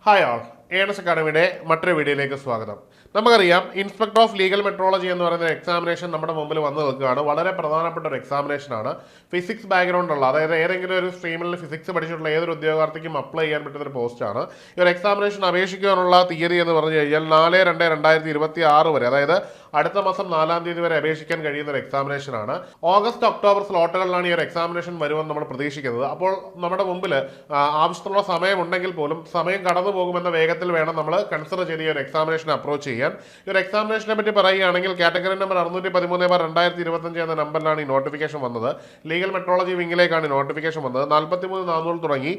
Hi ആൾ earnest അക്കാഡമിയുടെ മറ്റൊരു വീഡിയോയിലേക്ക് സ്വാഗതം. നമുക്കറിയാം ഇൻസ്പെക്ടർ ഓഫ് ലീഗൽ മെട്രോളജി എന്ന് പറയുന്ന എക്സാമിനേഷൻ നമ്മുടെ മുമ്പിൽ വന്നു നിൽക്കുകയാണ്. വളരെ പ്രധാനപ്പെട്ട ഒരു എക്സാമിനേഷനാണ്. ഫിസിക്സ് ബാക്ക്ഗ്രൗണ്ട് ഉള്ള, അതായത് ഏതെങ്കിലും ഒരു സ്ട്രീമിൽ ഫിസിക്സ് പഠിച്ചിട്ടുള്ള ഏതൊരു ഉദ്യോഗാർത്ഥിക്കും അപ്ലൈ ചെയ്യാൻ പറ്റുന്ന ഒരു പോസ്റ്റാണ്. ഈ ഒരു എക്സാമിനേഷൻ അപേക്ഷിക്കാനുള്ള തീയതി എന്ന് പറഞ്ഞു കഴിഞ്ഞാൽ 4/2/2026 വരെ, അതായത് അടുത്ത മാസം 4-ാം തീയതി വരെ അപേക്ഷിക്കാൻ കഴിയുന്ന ഒരു എക്സാമിനേഷനാണ്. ഓഗസ്റ്റ് ഒക്ടോബർ സ്ലോട്ടുകളിലാണ് ഈ ഒരു എക്സാമിനേഷൻ വരുമെന്ന് നമ്മൾ പ്രതീക്ഷിക്കുന്നത്. അപ്പോൾ നമ്മുടെ മുമ്പിൽ ആവശ്യത്തിനുള്ള സമയമുണ്ടെങ്കിൽ പോലും സമയം കടന്നു പോകുമെന്ന വേഗത്തിൽ വേണം നമ്മൾ കൺസിഡർ ചെയ്ത് ഈ ഒരു എക്സാമിനേഷൻ അപ്രോച്ച് ചെയ്യാൻ. ഈ ഒരു എക്സാമിനേഷനെ പറ്റി പറയുകയാണെങ്കിൽ കാറ്റഗറി നമ്പർ 613/2025 എന്ന നമ്പറിലാണ് ഈ നോട്ടിഫിക്കേഷൻ വന്നത്. ലീഗൽ മെട്രോളജി വിങ്ങിലേക്കാണ് ഈ നോട്ടിഫിക്കേഷൻ വന്നത്. 43,400 തുടങ്ങി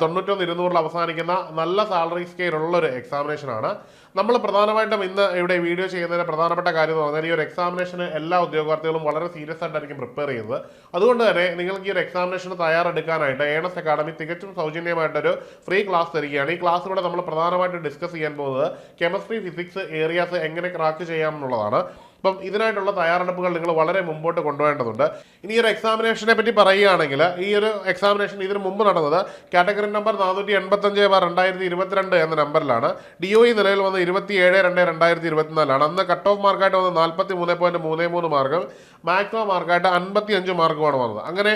91,200 അവസാനിക്കുന്ന നല്ല സാലറി സ്കെയിൽ ഉള്ള ഒരു എക്സാമിനേഷനാണ്. നമ്മൾ പ്രധാനമായിട്ടും ഇന്ന് ഇവിടെ വീഡിയോ ചെയ്യുന്നതിന് പ്രധാനപ്പെട്ട കാര്യം എന്ന് പറഞ്ഞാൽ ഈ ഒരു എക്സാമിനേഷന് എല്ലാ ഉദ്യോഗാർത്ഥികളും വളരെ സീരിയസ് ആയിട്ടായിരിക്കും പ്രിപ്പയർ ചെയ്യുന്നത്. അതുകൊണ്ട് തന്നെ നിങ്ങൾക്ക് ഈ ഒരു എക്സാമിനേഷന് തയ്യാറെടുക്കാനായിട്ട് ഏണസ് അക്കാഡമി തികച്ചും സൗജന്യമായിട്ടൊരു ഫ്രീ ക്ലാസ് തരികയാണ്. ഈ ക്ലാസ്സിലൂടെ നമ്മൾ പ്രധാനമായിട്ട് ഡിസ്കസ് ചെയ്യാൻ പോകുന്നത് കെമിസ്ട്രി, ഫിസിക്സ് ഏരിയാസ് എങ്ങനെ ക്രാക്ക് ചെയ്യാം എന്നുള്ളതാണ്. അപ്പം ഇതിനായിട്ടുള്ള തയ്യാറെടുപ്പുകൾ നിങ്ങൾ വളരെ മുമ്പോട്ട് കൊണ്ടുപോകേണ്ടതുണ്ട്. ഇനി ഒരു എക്സാമിനേഷനെ പറ്റി പറയുകയാണെങ്കിൽ ഈ ഒരു എക്സാമിനേഷൻ ഇതിന് മുമ്പ് നടന്നത് കാറ്റഗറി നമ്പർ 485/2022 എന്ന നമ്പറിലാണ്. DOE നിലവിൽ വന്ന് 27/2/2024 അന്ന് കട്ട് ഓഫ് മാർക്കായിട്ട് വന്ന് 43.33 മാർക്കും മാക്സിമം മാർക്കായിട്ട് 55 മാർക്കുമാണ് വന്നത്. അങ്ങനെ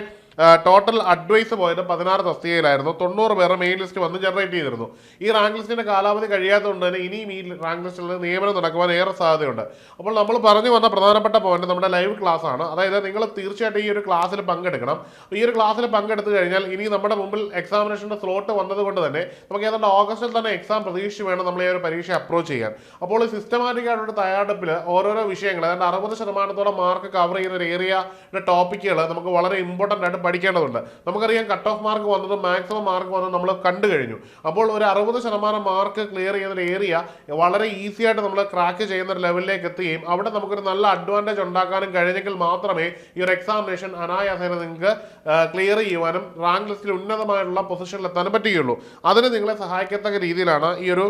ടോട്ടൽ അഡ്വൈസ് പോയത് 16 തസ്തികയിലായിരുന്നു. 90 പേരെ മെയിൻ ലിസ്റ്റ് വന്ന് ജനറേറ്റ് ചെയ്തിരുന്നു. ഈ റാങ്ക് ലിസ്റ്റിന്റെ കാലാവധി കഴിയാത്തതുകൊണ്ട് തന്നെ ഇനിയും ഈ റാങ്ക് ലിസ്റ്റിൽ നിയമനം നടക്കുവാൻ ഏറെ സാധ്യതയുണ്ട്. അപ്പോൾ നമ്മൾ പറഞ്ഞു വന്ന പ്രധാനപ്പെട്ട പോയിന്റ് നമ്മുടെ ലൈവ് ക്ലാസ് ആണ്. അതായത് നിങ്ങൾ തീർച്ചയായിട്ടും ഈ ഒരു ക്ലാസ്സിൽ പങ്കെടുക്കണം. ഈ ഒരു ക്ലാസ്സിൽ പങ്കെടുത്തു കഴിഞ്ഞാൽ ഇനി നമ്മുടെ മുമ്പിൽ എക്സാമിനേഷന്റെ സ്ലോട്ട് വന്നതുകൊണ്ട് തന്നെ നമുക്ക് ഏതാണ്ട് ഓഗസ്റ്റിൽ തന്നെ എക്സാം പ്രതീക്ഷിച്ച് വേണം നമ്മൾ ഈ ഒരു പരീക്ഷ അപ്രോച്ച് ചെയ്യാൻ. അപ്പോൾ ഈ സിസ്റ്റമാറ്റിക് ആയിട്ടുള്ള തയ്യാറെടുപ്പിൽ ഓരോരോ വിഷയങ്ങൾ, അതായത് 60% മാർക്ക് കവർ ചെയ്യുന്ന ഒരു ഏരിയയുടെ ടോപ്പിക്കുകൾ നമുക്ക് വളരെ ഇമ്പോർട്ടൻ്റ് ആയിട്ട് പഠിക്കേണ്ടതുണ്ട്. നമുക്കറിയാം കട്ട് ഓഫ് മാർക്ക് വന്നതും മാക്സിമം മാർക്ക് വന്നതും നമ്മൾ കണ്ടു കഴിഞ്ഞു. അപ്പോൾ ഒരു 60% മാർക്ക് ക്ലിയർ ചെയ്യുന്ന ഒരു ഏരിയ വളരെ ഈസി ആയിട്ട് നമ്മൾ ക്രാക്ക് ചെയ്യുന്ന ഒരു ലെവലിലേക്ക് എത്തുകയും അവിടെ നമുക്കൊരു നല്ല അഡ്വാൻറ്റേജ് ഉണ്ടാക്കാനും കഴിഞ്ഞെങ്കിൽ മാത്രമേ ഈ ഒരു എക്സാമിനേഷൻ അനായാസേന നിങ്ങൾക്ക് ക്ലിയർ ചെയ്യുവാനും റാങ്ക് ലിസ്റ്റിൽ ഉന്നതമായിട്ടുള്ള പൊസിഷനിൽ എത്താനും പറ്റുകയുള്ളൂ. അതിന് നിങ്ങളെ സഹായിക്കത്തക്ക രീതിയിലാണ് ഈ ഒരു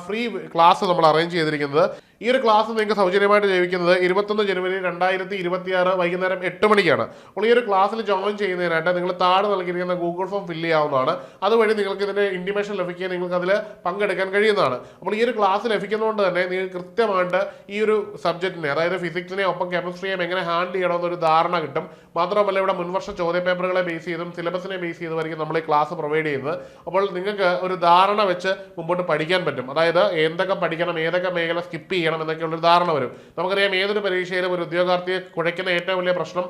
ഫ്രീ ക്ലാസ് നമ്മൾ അറേഞ്ച് ചെയ്തിരിക്കുന്നത്. ഈ ഒരു ക്ലാസ് നിങ്ങൾക്ക് സൗജന്യമായിട്ട് ലഭിക്കുന്നത് 21 ജനുവരി 2026 വൈകുന്നേരം 8 മണിക്കാണ്. അപ്പോൾ ഈ ഒരു ക്ലാസ്സിൽ ജോയിൻ ചെയ്യുന്നതിനായിട്ട് നിങ്ങൾ താഴെ നൽകിയിരിക്കുന്ന ഗൂഗിൾ ഫോം ഫില്ല് ചെയ്യാവുന്നതാണ്. അതുവഴി നിങ്ങൾക്ക് ഇതിൻ്റെ ഇൻറ്റിമേഷൻ ലഭിക്കുകയും നിങ്ങൾക്ക് അതിൽ പങ്കെടുക്കാൻ കഴിയുന്നതാണ്. അപ്പോൾ ഈ ഒരു ക്ലാസ് ലഭിക്കുന്നതുകൊണ്ട് തന്നെ നിങ്ങൾക്ക് കൃത്യമായിട്ട് ഈ ഒരു സബ്ജക്റ്റിനെ, അതായത് ഫിസിക്സിനെ ഒപ്പം കെമിസ്ട്രിയെയും എങ്ങനെ ഹാൻഡിൽ ചെയ്യണമെന്നൊരു ധാരണ കിട്ടും. മാത്രമല്ല ഇവിടെ മുൻവർഷ ചോദ്യപേപ്പറുകളെ ബേസ് ചെയ്തും സിലബസിനെ ബേസ് ചെയ്തുമായിരിക്കും നമ്മൾ ഈ ക്ലാസ് പ്രൊവൈഡ് ചെയ്യുന്നത്. അപ്പോൾ നിങ്ങൾക്ക് ഒരു ധാരണ വെച്ച് മുമ്പോട്ട് പഠിക്കാൻ പറ്റും. അതായത് എന്തൊക്കെ പഠിക്കണം, ഏതൊക്കെ മേഖല സ്കിപ്പ് ചെയ്യണം എന്നൊക്കെയുള്ളൊരു ധാരണ വരും. നമുക്കറിയാം ഏതൊരു പരീക്ഷയിലും ഒരു ഉദ്യോഗാർത്ഥിയെ കുഴയ്ക്കുന്ന ഏറ്റവും വലിയ പ്രശ്നം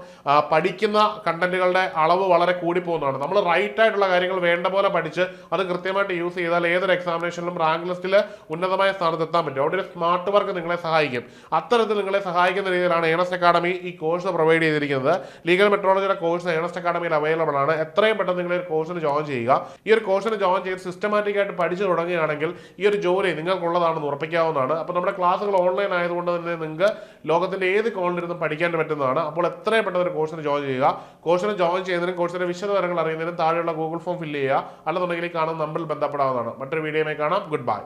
പഠിക്കുന്ന കണ്ടന്റുകളുടെ അളവ് വളരെ കൂടിപ്പോകുന്നതാണ്. നമ്മൾ റൈറ്റ് ആയിട്ടുള്ള കാര്യങ്ങൾ വേണ്ട പോലെ പഠിച്ച് അത് കൃത്യമായിട്ട് യൂസ് ചെയ്താൽ ഏതൊരു എക്സാമിനേഷനിലും റാങ്ക് ലിസ്റ്റിൽ ഉന്നതമായ സ്ഥാനത്ത് എത്താൻ പറ്റും. അവിടെ ഒരു സ്മാർട്ട് വർക്ക് നിങ്ങളെ സഹായിക്കും. അത്തരത്തിൽ നിങ്ങളെ സഹായിക്കുന്ന രീതിയിലാണ് ഏണസ്റ്റ് അക്കാഡമി ഈ കോഴ്സ് പ്രൊവൈഡ് ചെയ്തിരിക്കുന്നത്. ലീഗൽ മെട്രോളജിയുടെ കോഴ്സ് ഏണസ്റ്റ് അക്കാഡമിയിൽ അവൈലബിൾ ആണ്. എത്രയും പെട്ടെന്ന് നിങ്ങൾ ഒരു കോഴ്സിന് ജോയിൻ ചെയ്യുക. ഈ ഒരു കോഴ്സിന് ജോയിൻ ചെയ്ത് സിസ്റ്റമാറ്റിക് ആയിട്ട് പഠിച്ചു തുടങ്ങുകയാണെങ്കിൽ ഈ ഒരു ജോലി നിങ്ങൾക്കുള്ളതാണെന്ന് ഉറപ്പിക്കാവുന്നതാണ്. അപ്പോൾ നമ്മുടെ ക്ലാസ്സുകൾ ഓൺലൈൻ ആയതുകൊണ്ട് തന്നെ നിങ്ങൾക്ക് ലോകത്തിന്റെ ഏത് കോണിലിരുന്നും പഠിക്കാൻ പറ്റുന്നതാണ്. അപ്പോൾ എത്രയും പെട്ടെന്ന് ഒരു കോഴ്സിന് ജോയിൻ ചെയ്യുക. കോഴ്സിന് ജോയിൻ ചെയ്യുന്നതിനും കോഴ്സിന്റെ വിശദവിവരങ്ങൾ അറിയുന്നതിനും താഴെയുള്ള ഗൂഗിൾ ഫോം ഫില്ല് ചെയ്യുക. അല്ലെന്നുണ്ടെങ്കിൽ കാണുന്ന നമ്പറിൽ ബന്ധപ്പെടാവുന്നതാണ്. മറ്റൊരു വീഡിയോയുമായി കാണാം. Good bye.